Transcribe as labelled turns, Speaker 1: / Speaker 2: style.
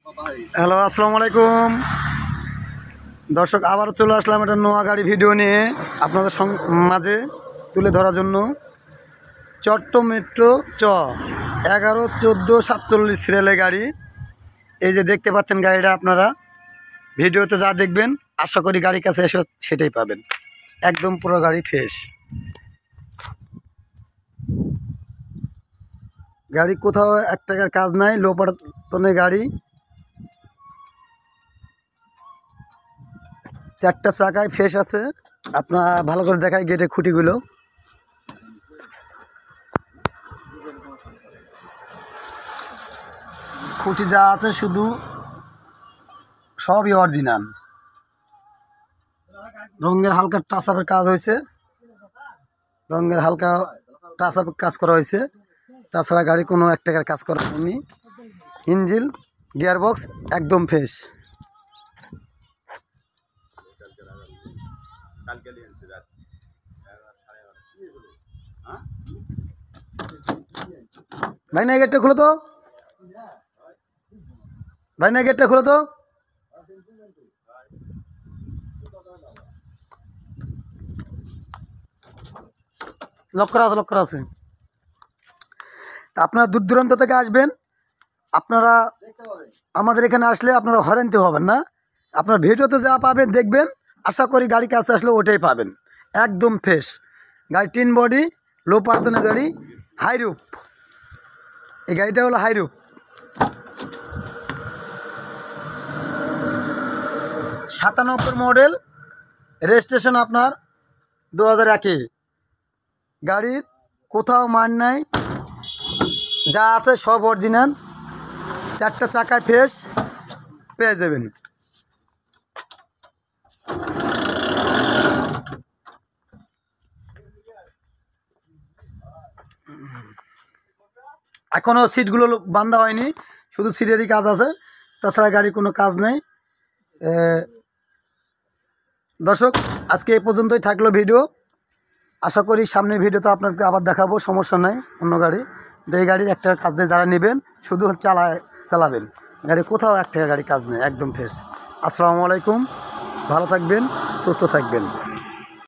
Speaker 1: Hello, আসসালামু আলাইকুম দর্শক। আবার চলে আসলাম একটা নোয়া গাড়ি ভিডিও নিয়ে আপনাদের মাঝে তুলে ধরার জন্য। চট্ট মেট্রো 11-14-47 সিরিয়ালের গাড়ি। এই যে দেখতে পাচ্ছেন গাড়িটা, আপনারা ভিডিওতে যা দেখবেন আশা করি গাড়ির কাছে এসে সেটাই পাবেন। একদম পুরো গাড়ি ফ্রেশ। গাড়ি কোথাও 1 টাকার কাজ নাই, লো পার্টনের গাড়ি। 4টা চাকায় ফ্রেশ আছে। আপনার ভালো করে দেখায় গেটে খুঁটিগুলো। খুঁটি যা আছে শুধু সবই অরিজিনাল। রঙের হালকা টাচ আপের কাজ হয়েছে, রঙের হালকা টাচ আপের কাজ করা হয়েছে। তাছাড়া গাড়ি কোনো 1 টাকার কাজ করা হয়নি। ইঞ্জিন গিয়ারবক্স একদম ফ্রেশ। ভাই না গেটটা খুলো তো, ভাই না গেটটা খুলো তো। লক করা আছে, লক করা আছে। আপনারা দূর দূরান্ত থেকে আসবেন, আপনারা আমাদের এখানে আসলে আপনারা হয়রানিতে হবেন না। আপনার ভিডিওতে যা পাবেন দেখবেন, আশা করি গাড়ি কাছে আসলে ওটাই পাবেন। একদম ফ্রেশ গাড়ি, 3 বডি, লো পার্সনের গাড়ি, হাইরুপ। এই গাড়িটা হলো হাইরুপ। 97 মডেল, রেজিস্ট্রেশন আপনার 2001-এ। গাড়ির কোথাও মান নাই, যা আছে সব অরিজিনাল। 4টা চাকায় ফ্রেশ পেয়ে যাবেন। এখনও সিটগুলো বান্ধা হয়নি, শুধু সিটেরই কাজ আছে, তাছাড়া গাড়ির কোনো কাজ নেই। দর্শক, আজকে এই পর্যন্তই থাকলো ভিডিও। আশা করি সামনের ভিডিওতে আপনাকে আবার দেখাবো, সমস্যা নাই। অন্য গাড়ি, এই গাড়ির 1 টাকার কাজ নেই। যারা নেবেন শুধু চালাবেন। গাড়ি কোথাও 1 টাকার গাড়ি কাজ নেই, একদম ফ্রেশ। আসসালামু আলাইকুম, ভালো থাকবেন, সুস্থ থাকবেন।